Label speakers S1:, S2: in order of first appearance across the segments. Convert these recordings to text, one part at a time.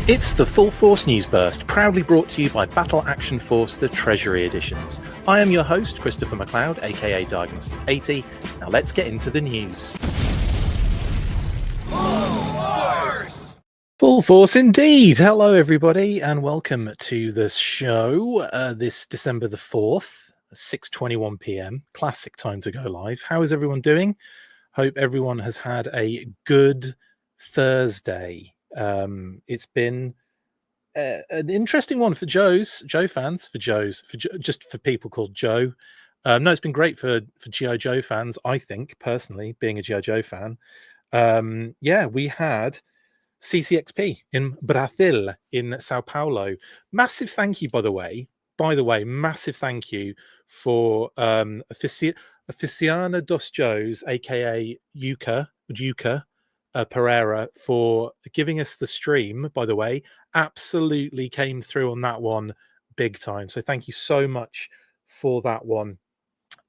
S1: It's the Full Force News Burst, proudly brought to you by Battle Action Force, the Treasury editions. I am your host, Christopher McLeod, aka Diagnostic 80. Now let's get into the news. Full Force indeed! Hello everybody and welcome to the show this December the 4th, 6:21 p.m. Classic time to go live. How is everyone doing? Hope everyone has had a good Thursday. It's been an interesting one for Joe fans, just for people called Joe. No, it's been great for G.I. Joe fans, I think, personally, being a G.I. Joe fan. Yeah, we had Ccxp in Brazil, in Sao Paulo. Massive thank you, by the way, massive thank you for Aficiana dos Joes, aka Yuka Pereira, for giving us the stream. By the way, absolutely came through on that one big time. So thank you so much for that one.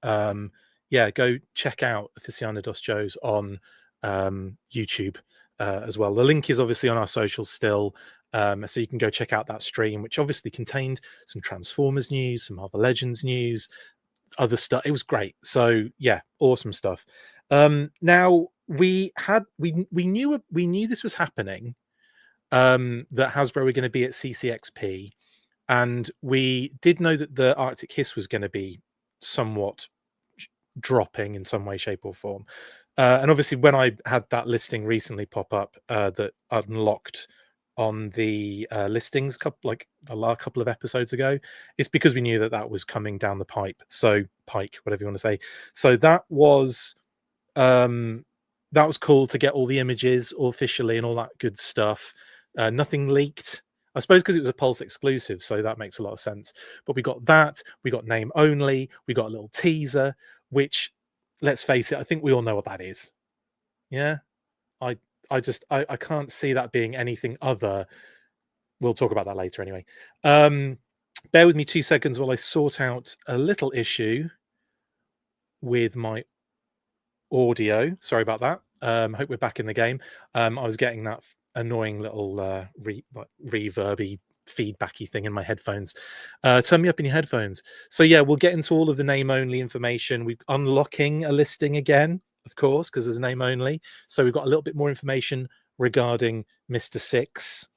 S1: Yeah, go check out Aficiana dos Joes on YouTube as well. The link is obviously on our socials still. So you can go check out that stream, which obviously contained some Transformers news, some Marvel Legends news, other stuff. It was great. So yeah, awesome stuff. Now we knew this was happening, that Hasbro were going to be at Ccxp, and we did know that the Arctic Hiss was going to be somewhat dropping in some way, shape, or form. And obviously, when I had that listing recently pop up that unlocked on the listings a couple of episodes ago, it's because we knew that that was coming down the pipe. So pike, whatever you want to say. So that was cool to get all the images officially and all that good stuff. Nothing leaked, I suppose, because it was a Pulse exclusive, so that makes a lot of sense. But we got that, we got name only, we got a little teaser, which, let's face it, I think we all know what that is. Yeah, I can't see that being anything other. We'll talk about that later anyway. Bear with me 2 seconds while I sort out a little issue with my audio. Sorry about that. Hope we're back in the game. I was getting that annoying little reverby feedbacky thing in my headphones. Turn me up in your headphones. So yeah, we'll get into all of the name only information. We're unlocking a listing again, of course, because there's name only. So we've got a little bit more information regarding Mr. Six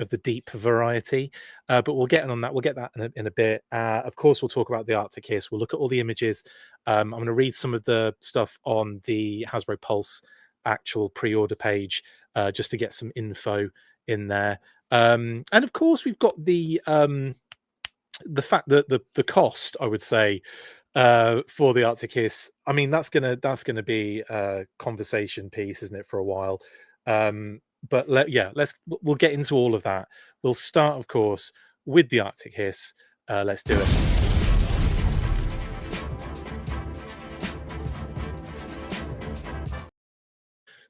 S1: of the deep variety, but we'll get on that. We'll get that in a bit. Of course, we'll talk about the Arctic Hiss. We'll look at all the images. I'm going to read some of the stuff on the Hasbro Pulse actual pre-order page, just to get some info in there. And of course, we've got the fact that the cost, I would say, for the Arctic Hiss. I mean, that's gonna be a conversation piece, isn't it, for a while? But we'll get into all of that. We'll start, of course, with the Arctic Hiss. Let's do it.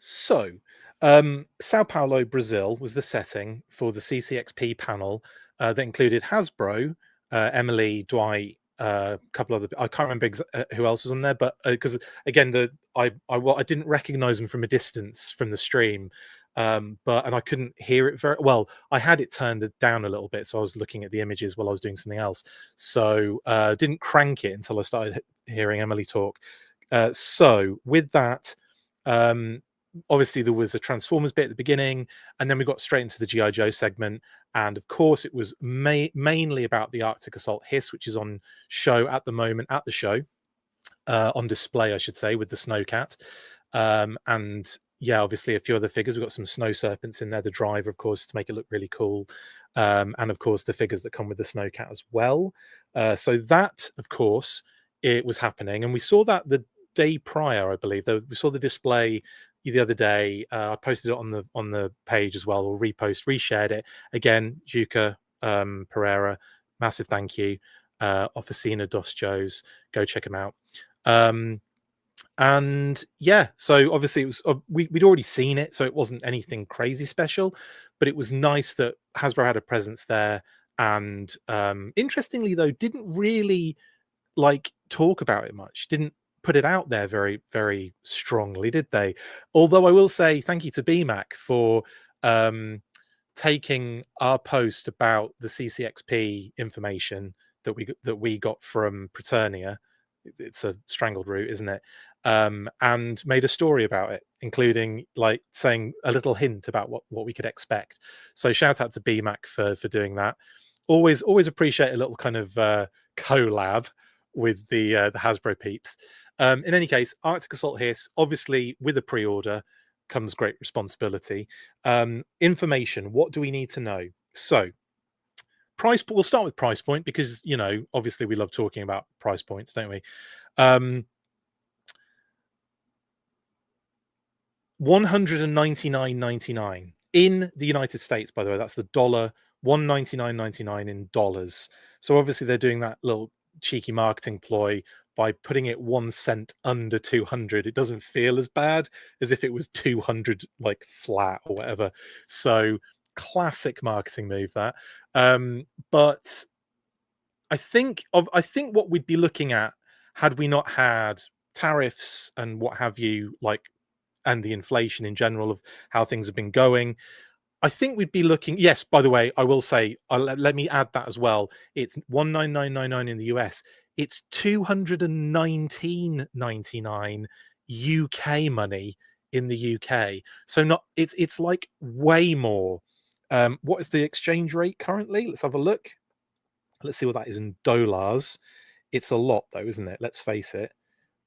S1: So, Sao Paulo, Brazil was the setting for the Ccxp panel that included Hasbro, Emily, Dwight, a couple other. I can't remember who else was on there, but because again, I didn't recognize them from a distance from the stream, and I couldn't hear it very well. I had it turned down a little bit, so I was looking at the images while I was doing something else. So didn't crank it until I started hearing Emily talk. So with that, obviously there was a Transformers bit at the beginning, and then we got straight into the G.I. Joe segment. And of course, it was mainly about the Arctic Assault Hiss, which is on show at the moment, at the show, on display, I should say, with the Snowcat. And yeah, obviously a few other figures. We've got some Snow Serpents in there, the driver, of course, to make it look really cool. And of course, the figures that come with the Snowcat as well. So that, of course, it was happening. And we saw that the day prior, I believe. We saw the display the other day. I posted it on the page as well, or reshared it again. Juca Pereira, massive thank you. Oficina dos Joes, go check them out. And yeah, so obviously it was we'd already seen it, so it wasn't anything crazy special, but it was nice that Hasbro had a presence there. And interestingly, though, didn't really talk about it much. Didn't put it out there very, very strongly, did they? Although I will say thank you to BMAC for taking our post about the CCXP information that we got from Preternia. It's a strangled root, isn't it? And made a story about it, including like saying a little hint about what we could expect. So shout out to BMAC for doing that. Always appreciate a little kind of collab with the Hasbro peeps. In any case, Arctic Assault Hiss, obviously with a pre-order comes great responsibility. Information, what do we need to know? So price, we'll start with price point because, you know, obviously we love talking about price points, don't we? 199.99 in the United States, by the way. That's the dollar, 199.99 in dollars. So obviously they're doing that little cheeky marketing ploy by putting it 1 cent under 200. It doesn't feel as bad as if it was 200 like flat or whatever. So classic marketing move that. But I think what we'd be looking at had we not had tariffs and what have you, like, and the inflation in general of how things have been going. I think we'd be looking. Yes, by the way, I will say, let me add that as well. It's 199.99 in the US. It's 219.99 UK money in the UK. So not it's like way more. What is the exchange rate currently? Let's have a look. Let's see what that is in dollars. It's a lot though, isn't it? Let's face it.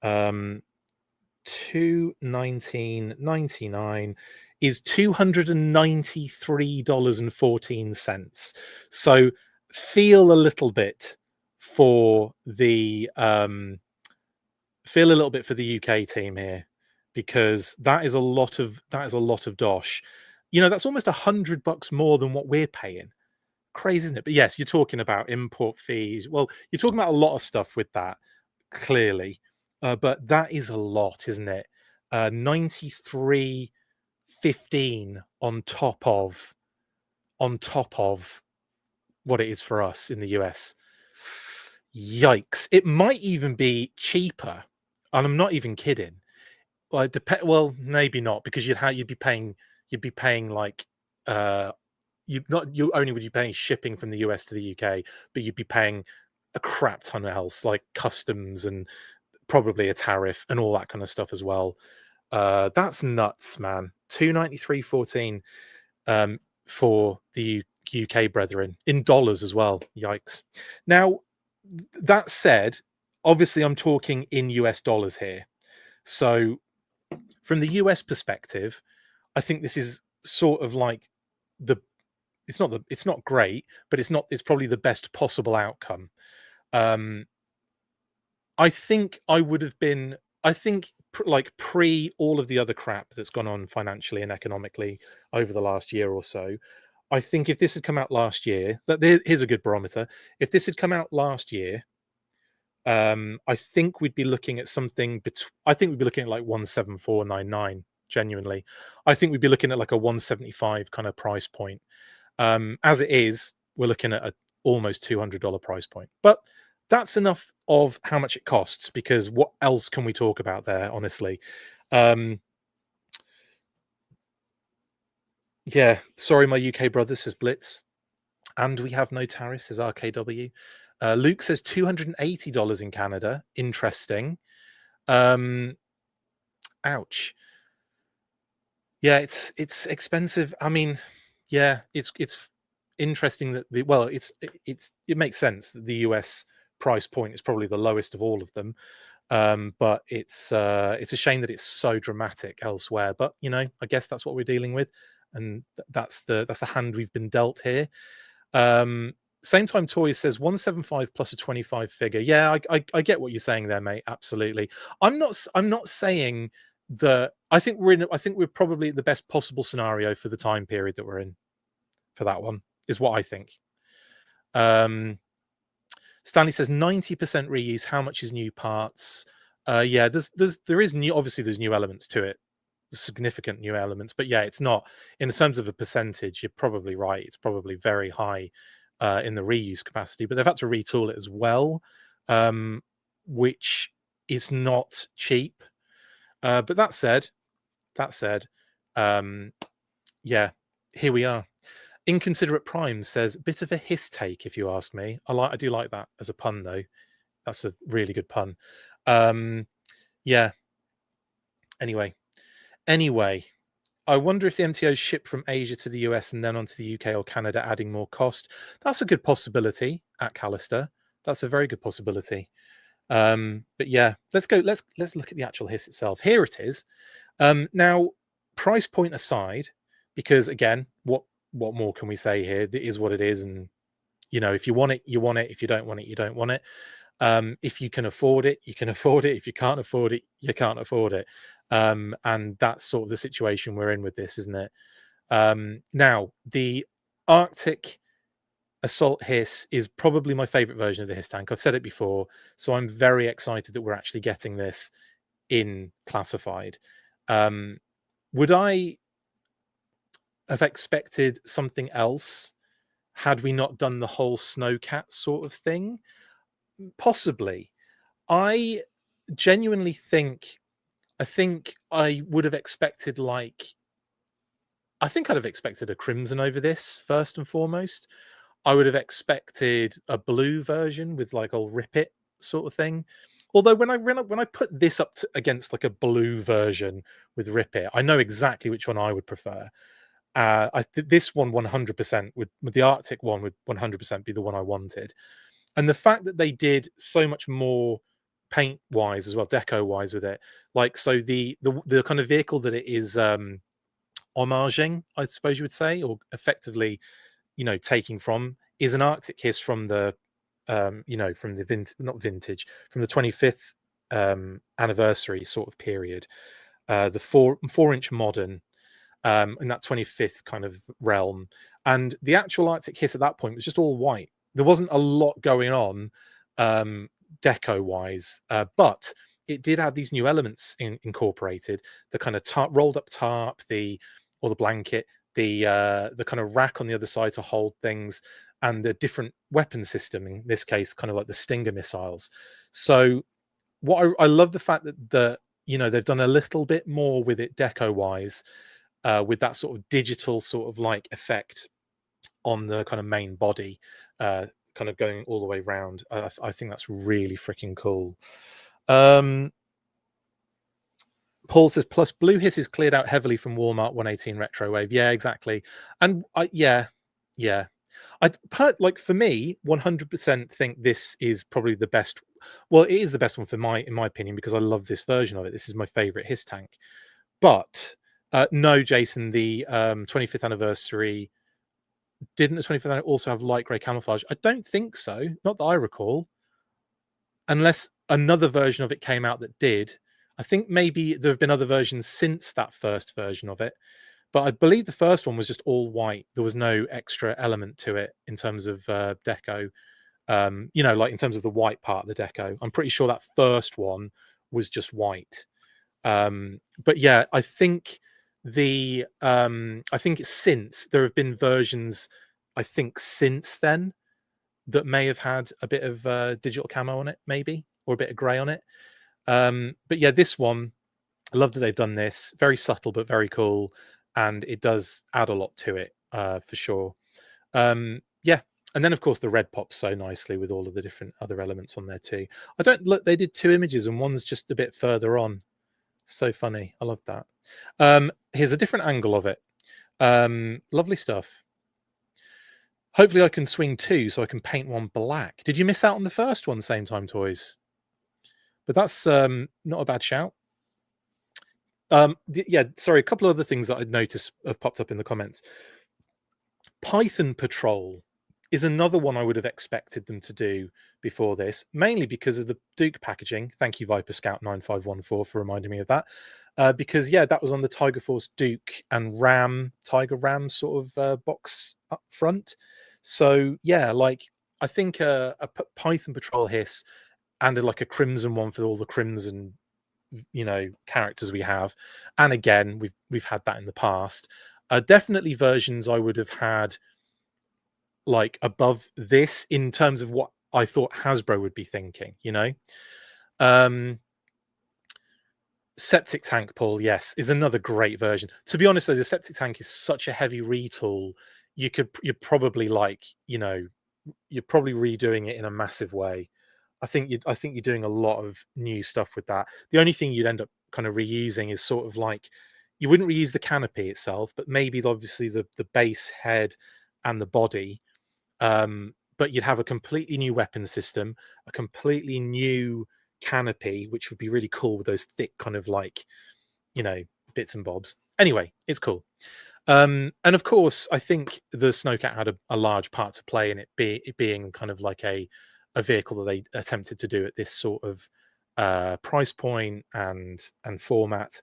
S1: 219.99 is $293.14. So feel a little bit for the UK team here, because that is a lot of dosh. You know, that's almost $100 more than what we're paying. Crazy, isn't it? But yes, you're talking about import fees. Well, you're talking about a lot of stuff with that, clearly. But that is a lot, isn't it? 93.15 on top of what it is for us in the US. Yikes! It might even be cheaper, and I'm not even kidding. Well, well, maybe not, because you'd be paying like you only would be paying shipping from the US to the UK, but you'd be paying a crap ton else, like customs and probably a tariff and all that kind of stuff as well. That's nuts, man. 293.14 for the UK brethren in dollars as well. Yikes. Now, that said, obviously I'm talking in US dollars here. So from the US perspective, I think this is sort of like it's not great, but it's probably the best possible outcome. I think like pre all of the other crap that's gone on financially and economically over the last year or so, I think if this had come out last year, here's a good barometer. If this had come out last year, I think we'd be looking at something I think we'd be looking at like 174.99. Genuinely, I think we'd be looking at like a 175 kind of price point. As it is, we're looking at a almost $200 price point, but that's enough of how much it costs, because what else can we talk about there, honestly? Yeah, sorry, my UK brother, says Blitz. And we have no tariffs, says RKW. Luke says $280 in Canada. Interesting. Ouch. Yeah, it's expensive. I mean, yeah, it's interesting that it makes sense that the US price point is probably the lowest of all of them. But it's a shame that it's so dramatic elsewhere. But you know, I guess that's what we're dealing with, and that's the hand we've been dealt here. Same Time Toys says 175 plus a 25 figure. Yeah, I get what you're saying there, mate. Absolutely. I'm not saying that. I think we're probably the best possible scenario for the time period that we're in. For that one is what I think. Stanley says 90% reuse. How much is new parts? Yeah, there is new. Obviously, there's new elements to it, significant new elements. But yeah, it's not in terms of a percentage. You're probably right. It's probably very high in the reuse capacity. But they've had to retool it as well, which is not cheap. But that said, yeah, here we are. Inconsiderate Prime says, bit of a hiss take, if you ask me. I do like that as a pun, though. That's a really good pun. Yeah. Anyway, I wonder if the MTOs ship from Asia to the US and then onto the UK or Canada, adding more cost. That's a good possibility at Callister. That's a very good possibility. But yeah, let's go. Let's look at the actual hiss itself. Here it is. Now, price point aside, because again, what more can we say here? It is what it is, and if you want it, you want it. If you don't want it, you don't want it. If you can afford it, you can afford it. If you can't afford it, you can't afford it. And that's sort of the situation we're in with this, isn't it? Now, the Arctic Assault Hiss is probably my favorite version of the Hiss tank. I've said it before, so I'm very excited that we're actually getting this in classified. Would I have expected something else had we not done the whole Snowcat sort of thing? Possibly. I genuinely think I would have expected I think I'd have expected a crimson over this first and foremost. I would have expected a blue version with I'll rip it sort of thing. Although when I put this up against a blue version with rip it, I know exactly which one I would prefer. This one 100% would, with the Arctic one, would 100% be the one I wanted. And the fact that they did so much more paint wise as well, deco wise with it, so the kind of vehicle that it is homaging, I suppose you would say, or effectively, taking from, is an Arctic Hiss from the from the not vintage, from the 25th anniversary sort of period, the 4-inch modern, in that 25th kind of realm. And the actual Arctic Hiss at that point was just all white. There wasn't a lot going on deco wise, but it did have these new elements incorporated: the kind of rolled up tarp, the blanket, the kind of rack on the other side to hold things, and the different weapon system, in this case kind of like the Stinger missiles. So what I love the fact that they've done a little bit more with it deco wise, with that sort of digital sort of effect on the kind of main body, kind of going all the way around. I think that's really freaking cool. Paul says, plus Blue Hiss is cleared out heavily from Walmart 118 Retro Wave. Yeah, exactly. And yeah. For me, 100% think this is probably the best. Well, it is the best one in my opinion, because I love this version of it. This is my favorite Hiss tank. But no, Jason, the 25th anniversary, didn't the 25th anniversary also have light grey camouflage? I don't think so. Not that I recall. Unless another version of it came out that did. I think maybe there have been other versions since that first version of it. But I believe the first one was just all white. There was no extra element to it in terms of deco. In terms of the white part of the deco. I'm pretty sure that first one was just white. But yeah, I think since there have been versions, I think since then, that may have had a bit of digital camo on it, maybe, or a bit of grey on it. But yeah, this one, I love that they've done this. Very subtle, but very cool. And it does add a lot to it, for sure. Yeah. And then, of course, the red pops so nicely with all of the different other elements on there too. They did 2 images and one's just a bit further on. So funny. I love that. Here's a different angle of it. Lovely stuff. Hopefully I can swing 2 so I can paint one black. Did you miss out on the first one, Same Time Toys? But that's not a bad shout. Yeah, sorry, a couple of other things that I'd noticed have popped up in the comments. Python Patrol is another one I would have expected them to do before this, mainly because of the Duke packaging. Thank you, Viper Scout 9514, for reminding me of that. Because yeah, that was on the Tiger Force Duke and Tiger Ram sort of box up front. So yeah, I think a Python Patrol Hiss and a Crimson one for all the Crimson characters we have, and again we've had that in the past. Definitely versions I would have had above this in terms of what I thought Hasbro would be thinking. Septic Tank, Paul, yes, is another great version. To be honest though, the Septic Tank is such a heavy retool. you're probably like, you're probably redoing it in a massive way. I think you're doing a lot of new stuff with that. The only thing you'd end up kind of reusing is sort of like, you wouldn't reuse the canopy itself, but maybe obviously the base head and the body. But you'd have a completely new weapon system, a completely new canopy, which would be really cool with those thick kind of like, you know, bits and bobs. Anyway, it's cool. And of course, I think the Snowcat had a large part to play in it being kind of like a vehicle that they attempted to do at this sort of price point and format.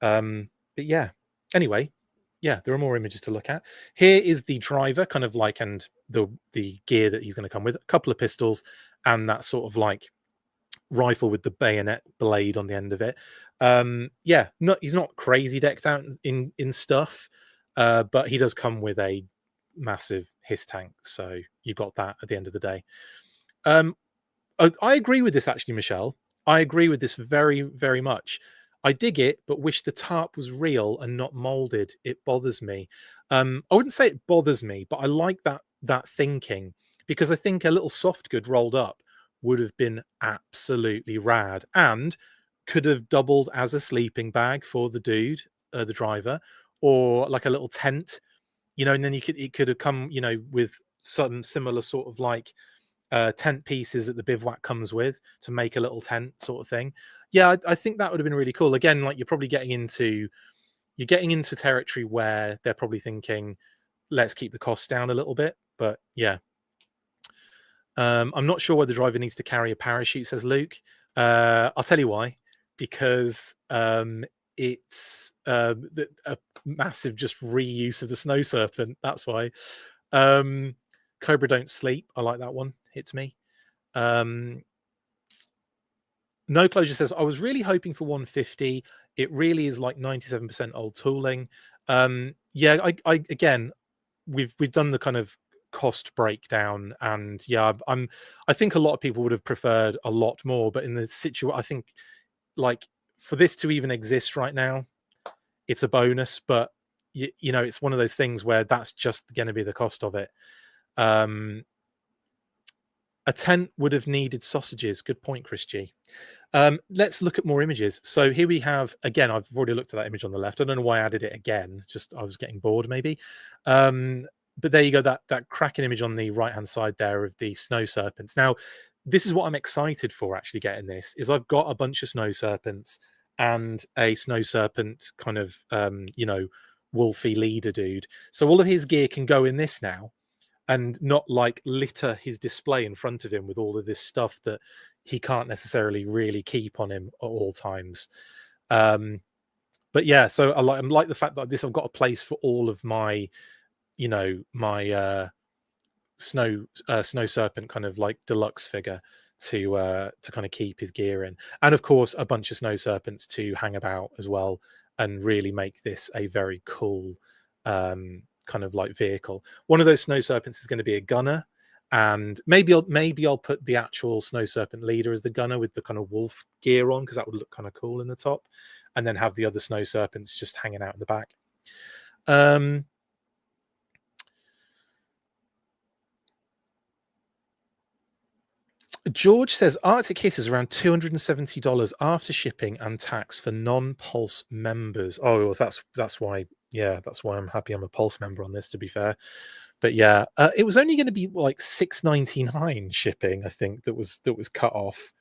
S1: But yeah, anyway, yeah, there are more images to look at. Here is the driver, kind of like, and the gear that he's going to come with, a couple of pistols, and that sort of like rifle with the bayonet blade on the end of it. Yeah, he's not crazy decked out in stuff, but he does come with a massive HISS tank, so you got that at the end of the day. I agree with this actually, Michelle. I agree with this very, very much. I dig it, but wish the tarp was real and not molded. It bothers me. I wouldn't say it bothers me, but I like that thinking, because I think a little soft good rolled up would have been absolutely rad and could have doubled as a sleeping bag for the dude, the driver, or like a little tent, and then it could have come, with some similar sort of like tent pieces that the bivouac comes with to make a little tent sort of thing. Yeah, I think that would have been really cool. Again, like you're getting into territory where they're probably thinking, let's keep the costs down a little bit. But yeah, I'm not sure whether the driver needs to carry a parachute, says Luke. I'll tell you why. Because it's a massive just reuse of the snow serpent. That's why. Cobra don't sleep. I like that one. Hits me. No Closure says, I was really hoping for 150. It really is like 97% old tooling. Yeah, I again, we've done the kind of cost breakdown, and yeah, I think a lot of people would have preferred a lot more, but in the situation, I think, like, for this to even exist right now, it's a bonus. But it's one of those things where that's just going to be the cost of it. A tent would have needed sausages. Good point, Chris G. Let's look at more images. So here we have, again, I've already looked at that image on the left. I don't know why I added it again. Just I was getting bored, maybe. But there you go. That cracking image on the right-hand side there of the snow serpents. Now, this is what I'm excited for, actually getting this, is I've got a bunch of snow serpents and a snow serpent kind of, wolfy leader dude. So all of his gear can go in this now, and not like litter his display in front of him with all of this stuff that he can't necessarily really keep on him at all times. But yeah, so I like the fact that I've got a place for all of my, my snow serpent kind of like deluxe figure to kind of keep his gear in, and of course a bunch of snow serpents to hang about as well, and really make this a very cool kind of like vehicle. One of those snow serpents is going to be a gunner, and maybe I'll put the actual snow serpent leader as the gunner with the kind of wolf gear on, because that would look kind of cool in the top, and then have the other snow serpents just hanging out in the back. George says Arctic Hiss is around $270 after shipping and tax for non-Pulse members. Oh, well, that's why. Yeah, that's why I'm happy I'm a Pulse member on this, to be fair. But yeah, it was only going to be like $6.99 shipping, I think, that was cut off.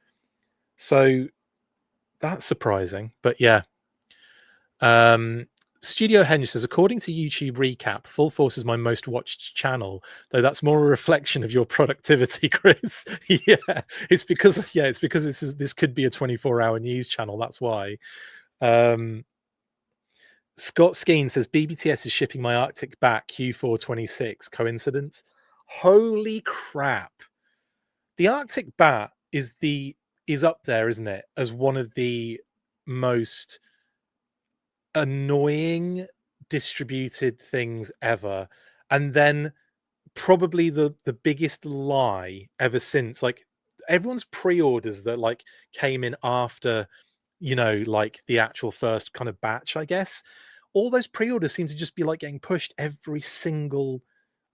S1: So that's surprising. But yeah. Studio Henge says, according to YouTube Recap, Full Force is my most watched channel, though that's more a reflection of your productivity, Chris. Yeah, it's because this could be a 24-hour news channel. That's why. Scott Skeen says, BBTS is shipping my Arctic back Q4 26. Coincidence? Holy crap. The Arctic Bat is up there, isn't it, as one of the most annoying distributed things ever, and then probably the biggest lie ever since. Like, everyone's pre-orders that like came in after, like the actual first kind of batch, I guess, all those pre-orders seem to just be like getting pushed every single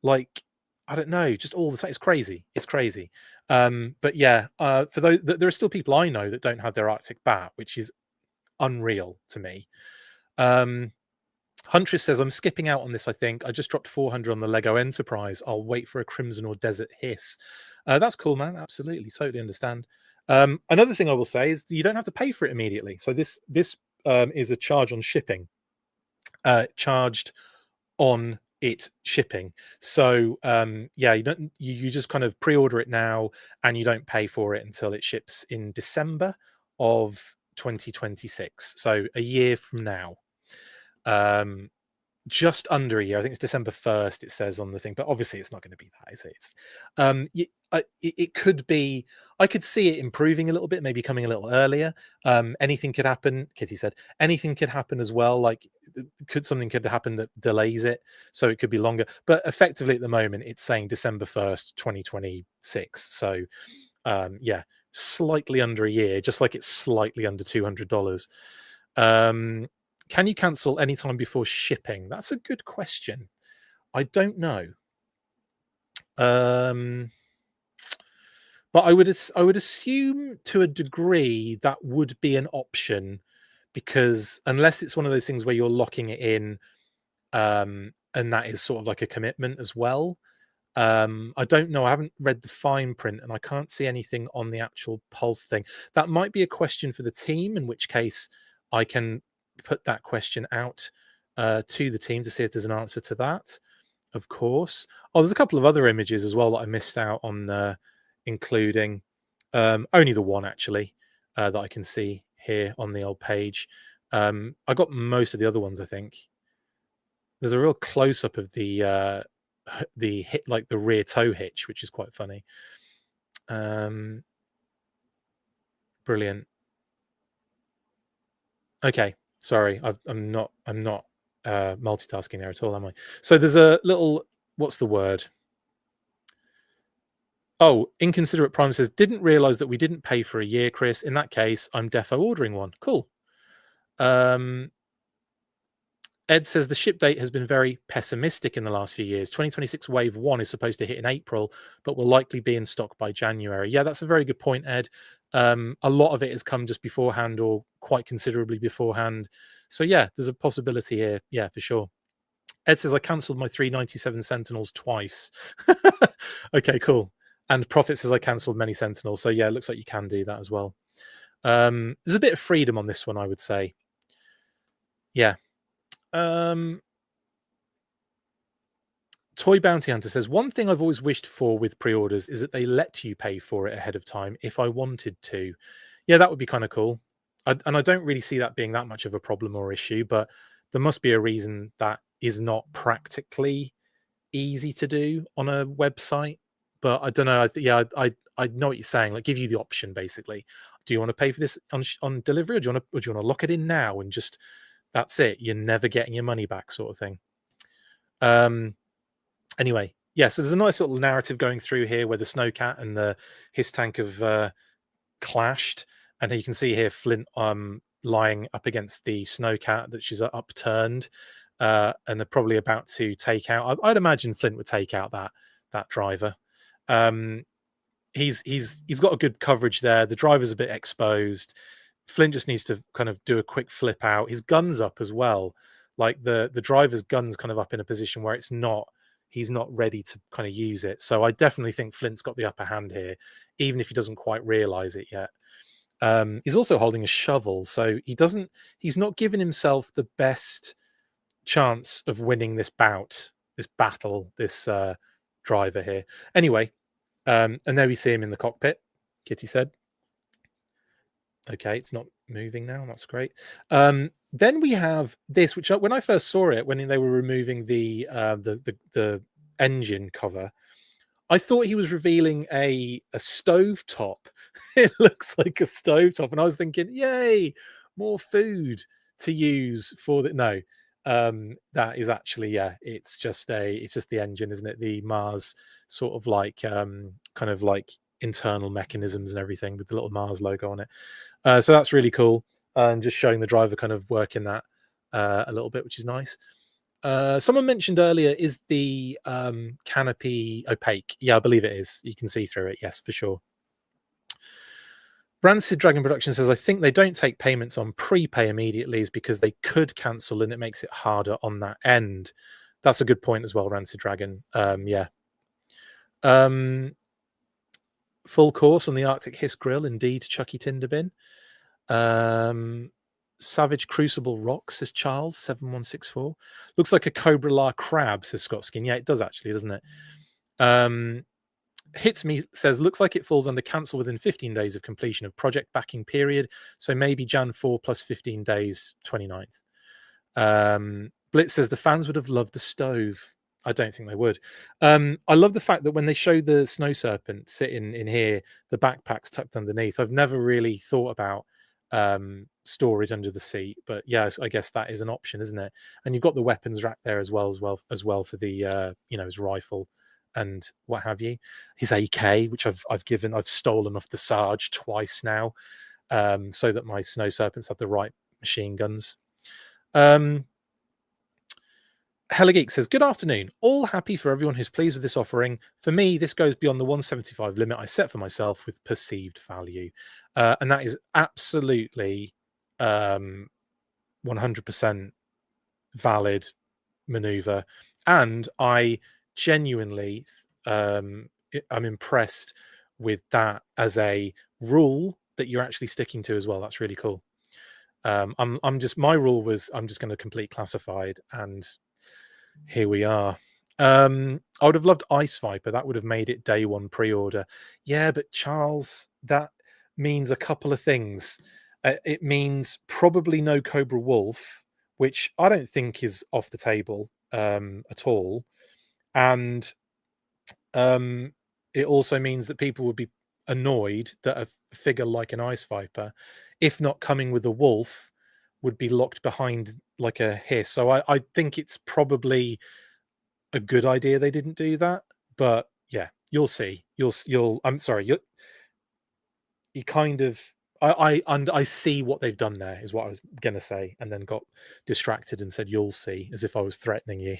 S1: like, I don't know, just all the time. It's crazy. It's crazy. But yeah, for those, there are still people I know that don't have their Arctic bat, which is unreal to me. Um, Huntress says, I'm skipping out on this, I think. I just dropped 400 on the Lego Enterprise. I'll wait for a Crimson or Desert Hiss. That's cool, man. Absolutely. Totally understand. Another thing I will say is you don't have to pay for it immediately. So this is a charge on shipping, charged on it shipping. So yeah, you just kind of pre-order it now and you don't pay for it until it ships in December of 2026. So a year from now. Um, just under a year. I think it's December 1st, it says on the thing, but obviously it's not going to be that, is it? It could be, I could see it improving a little bit, maybe coming a little earlier. Anything could happen. Kitty said anything could happen as well. Like something could happen that delays it, so it could be longer. But effectively at the moment, it's saying December 1st, 2026. So yeah, slightly under a year, just like it's slightly under $200. Can you cancel anytime before shipping? That's a good question. I don't know. But I would assume to a degree that would be an option, because unless it's one of those things where you're locking it in, and that is sort of like a commitment as well. I don't know. I haven't read the fine print and I can't see anything on the actual Pulse thing. That might be a question for the team, in which case I can put that question out to the team to see if there's an answer to that, of course. Oh, there's a couple of other images as well that I missed out on including. Only the one, actually, that I can see here on the old page. I got most of the other ones, I think. There's a real close-up of the hit, like the rear tow hitch, which is quite funny. Brilliant. Okay, sorry, I'm not multitasking there at all, am I? So there's a little, what's the word? Oh, Inconsiderate Prime says, didn't realize that we didn't pay for a year, Chris. In that case, I'm defo ordering one. Cool. Ed says the ship date has been very pessimistic in the last few years. 2026 Wave 1 is supposed to hit in April, but will likely be in stock by January. Yeah, that's a very good point, Ed. A lot of it has come just beforehand or quite considerably beforehand. So yeah, there's a possibility here. Yeah, for sure. Ed says, I cancelled my 397 Sentinels twice. Okay, cool. And Prophet says, I cancelled many Sentinels. So yeah, it looks like you can do that as well. There's a bit of freedom on this one, I would say. Yeah. Toy Bounty Hunter says, one thing I've always wished for with pre-orders is that they let you pay for it ahead of time if I wanted to. Yeah, that would be kind of cool. And I don't really see that being that much of a problem or issue, but there must be a reason that is not practically easy to do on a website. But I don't know. I know what you're saying. Like, give you the option, basically. Do you want to pay for this on delivery, or do you want to lock it in now and just, that's it? You're never getting your money back, sort of thing. Anyway, yeah, so there's a nice little narrative going through here where the Snowcat and the H.I.S.S tank have clashed, and you can see here Flint lying up against the Snowcat that she's upturned, and they're probably about to take out. I'd imagine Flint would take out that driver. He's got a good coverage there. The driver's a bit exposed. Flint just needs to kind of do a quick flip out. His gun's up as well. Like the driver's gun's kind of up in a position where he's not ready to kind of use it. So I definitely think Flint's got the upper hand here, even if he doesn't quite realize it yet. He's also holding a shovel, so he's not giving himself the best chance of winning this battle, this driver here. Anyway, and there we see him in the cockpit, Kitty said. Okay, it's not moving now. That's great. Then we have this, which when I first saw it, when they were removing the engine cover, I thought he was revealing a stovetop. It looks like a stovetop, and I was thinking, yay, more food to use for the no. That is actually, yeah, it's just the engine, isn't it? The Mars sort of like kind of like internal mechanisms and everything with the little Mars logo on it. So that's really cool, and just showing the driver kind of working that a little bit, which is nice. Someone mentioned earlier, is the canopy opaque? Yeah, I believe it is. You can see through it. Yes, for sure. Rancid Dragon Production says, I think they don't take payments on prepay immediately is because they could cancel and it makes it harder on that end. That's a good point as well, Rancid Dragon. Yeah. Full course on the Arctic Hiss grill, indeed, Chucky Tinderbin. Savage Crucible Rock, says Charles, 7164. Looks like a Cobra La crab, says Scott Skin. Yeah, it does actually, doesn't it? Hits Me says, looks like it falls under cancel within 15 days of completion of project backing period. So maybe Jan 4 plus 15 days, 29th. Blitz says the fans would have loved the stove. I don't think they would. I love the fact that when they show the snow serpent sitting in here, the backpack's tucked underneath. I've never really thought about storage under the seat, but yes, I guess that is an option, isn't it? And you've got the weapons rack there as well for the his rifle and what have you. His AK, which I've stolen off the Sarge twice now, so that my snow serpents have the right machine guns. Hella Geek says, good afternoon. All happy for everyone who's pleased with this offering. For me, this goes beyond the 175 limit I set for myself with perceived value. And that is absolutely 100% valid maneuver. And I genuinely I'm impressed with that as a rule that you're actually sticking to as well. That's really cool. My rule was I'm just going to complete classified, and here we are. I would have loved Ice Viper. That would have made it day one pre-order. Yeah, but Charles, that means a couple of things. It means probably no Cobra Wolf, which I don't think is off the table at all. And it also means that people would be annoyed that a figure like an Ice Viper, if not coming with a wolf, would be locked behind like a hiss. So I think it's probably a good idea they didn't do that. But yeah, you'll see. I'm sorry, you kind of I see what they've done there, is what I was gonna say, and then got distracted and said you'll see, as if I was threatening you.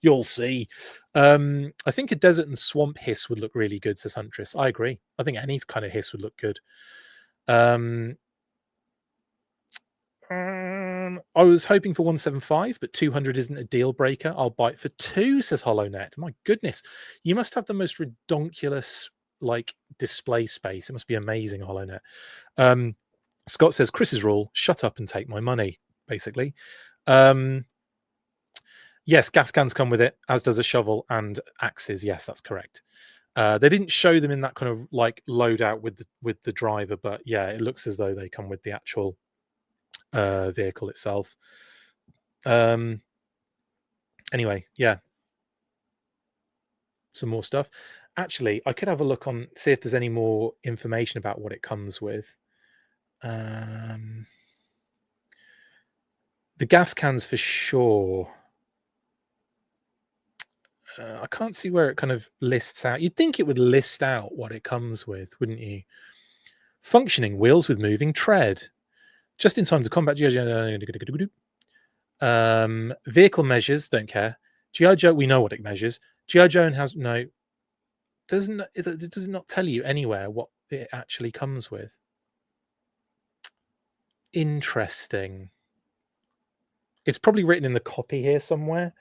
S1: You'll see. I think a desert and swamp hiss would look really good, says Huntress. I agree. I think any kind of hiss would look good. I was hoping for 175, but 200 isn't a deal breaker. I'll bite for 2, says HollowNet. My goodness, you must have the most redonkulous like display space. It must be amazing, HollowNet. Scott says Chris's rule: shut up and take my money. Basically, yes, gas cans come with it, as does a shovel and axes. Yes, that's correct. They didn't show them in that kind of like loadout with the driver, but yeah, it looks as though they come with the actual vehicle itself. Anyway, yeah, some more stuff. Actually, I could have a look on, see if there's any more information about what it comes with. The gas cans for sure. I can't see where it kind of lists out. You'd think it would list out what it comes with, wouldn't you? Functioning wheels with moving tread. Just in time to combat vehicle measures, don't care. G.I. Joe, we know what it measures. G.I. Joe has no. Does it not tell you anywhere what it actually comes with? Interesting. It's probably written in the copy here somewhere.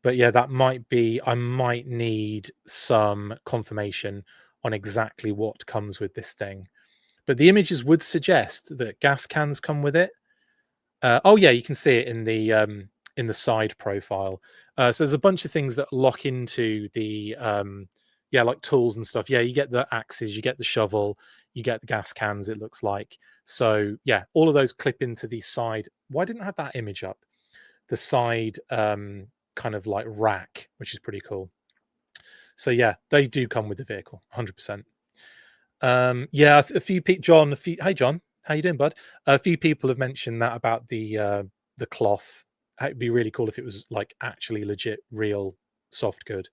S1: But yeah, that might be, I might need some confirmation on exactly what comes with this thing. But the images would suggest that gas cans come with it. Oh yeah, you can see it in the side profile. So there's a bunch of things that lock into the like tools and stuff. Yeah, you get the axes, you get the shovel, you get the gas cans, it looks like. So yeah, all of those clip into the side. Why didn't I have that image up? The side kind of like rack, which is pretty cool. So yeah, they do come with the vehicle, 100%. Yeah, a few people, John. Hey John, how you doing, bud? A few people have mentioned that about the cloth. It'd be really cool if it was like actually legit, real soft good,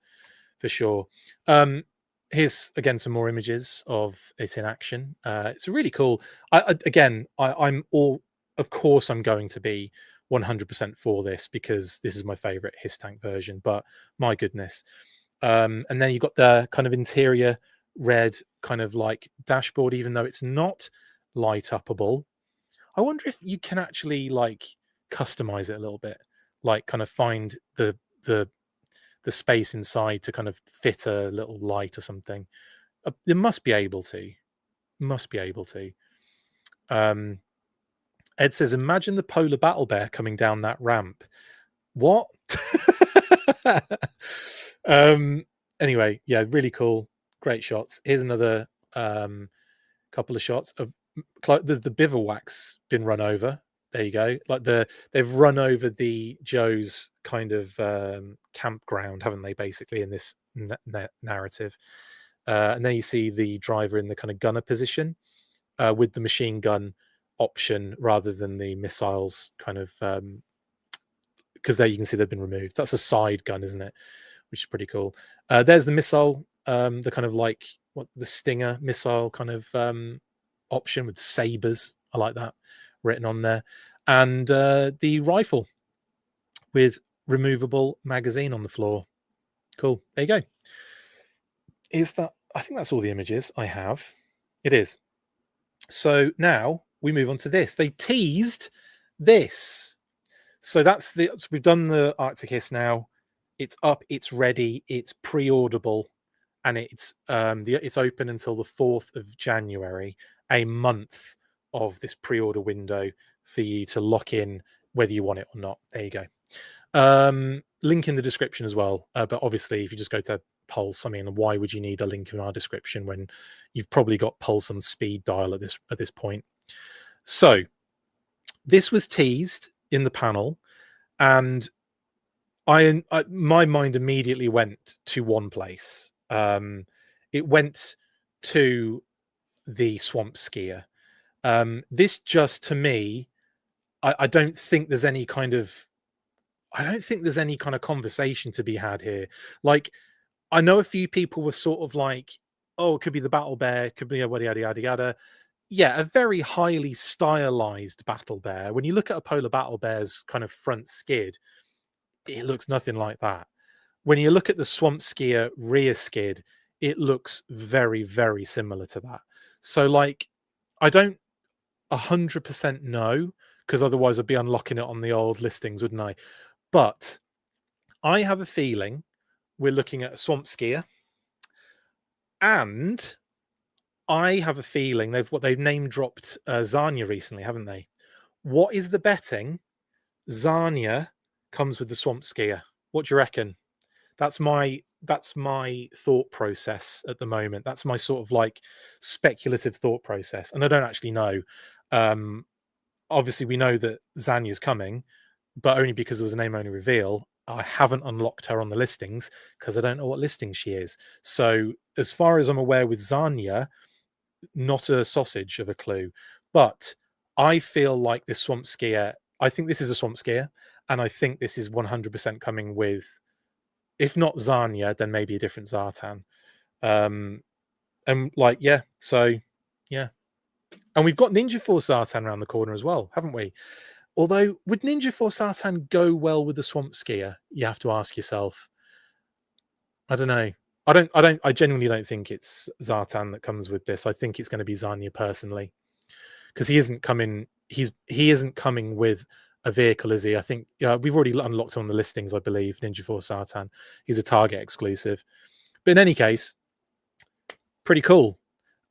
S1: for sure. Here's again some more images of it in action. It's really cool. I'm all, of course, I'm going to be 100% for this because this is my favorite Hiss tank version, but my goodness. And then you've got the kind of interior red kind of like dashboard, even though it's not light upable. I wonder if you can actually like customize it a little bit, like kind of find the space inside to kind of fit a little light or something. It must be able to. Must be able to. Ed says, imagine the polar battle bear coming down that ramp. What? Anyway, yeah, really cool. Great shots. Here's another couple of shots of there's the bivouac's been run over. There you go. Like they've run over the Joe's kind of campground, haven't they? Basically, in this narrative, and then you see the driver in the kind of gunner position with the machine gun option rather than the missiles kind of because there you can see they've been removed. That's a side gun, isn't it? Which is pretty cool. There's the missile, the kind of like what the Stinger missile kind of option with sabers. I like that written on there, and the rifle with removable magazine on the floor. Cool. There you go. Is that? I think that's all the images I have. It is. So now we move on to this. They teased this. So we've done the Arctic Hiss now. It's up, it's ready, it's pre-orderable, and it's open until the 4th of January, a month of this pre-order window for you to lock in whether you want it or not. There you go. Link in the description as well. But obviously, if you just go to Pulse, I mean, why would you need a link in our description when you've probably got Pulse on speed dial at this point? So this was teased in the panel, and my mind immediately went to one place. It went to the swamp skier. This just to me, I don't think there's any kind of conversation to be had here. Like, I know a few people were sort of like, oh, it could be the battle bear, could be yada yada yada yada. Yeah, a very highly stylized battle bear. When you look at a polar battle bear's kind of front skid, it looks nothing like that. When you look at the swamp skier rear skid, it looks very, very similar to that. So, like, I don't 100% know, because otherwise I'd be unlocking it on the old listings, wouldn't I? But I have a feeling we're looking at a swamp skier, and I have a feeling they've name dropped Zarnia recently, haven't they? What is the betting? Zarnia comes with the swamp skier. What do you reckon? That's my thought process at the moment. That's my sort of like speculative thought process, and I don't actually know. Obviously, we know that Zanya's coming, but only because there was a name only reveal. I haven't unlocked her on the listings because I don't know what listing she is. So, as far as I'm aware, with Zanya, not a sausage of a clue. But I feel like this swamp skier. I think this is a swamp skier, and I think this is 100% coming with, if not Zarnia, then maybe a different Zartan. And like, yeah, so yeah. And we've got Ninja Force Zartan around the corner as well, haven't we? Although, would Ninja Force Zartan go well with the Swamp Skier? You have to ask yourself. I don't know. I genuinely don't think it's Zartan that comes with this. I think it's going to be Zarnia personally. Because he isn't coming, he isn't coming with a vehicle, is he? I think we've already unlocked on the listings, I believe, Ninja Force Zartan. He's a Target exclusive. But in any case, pretty cool.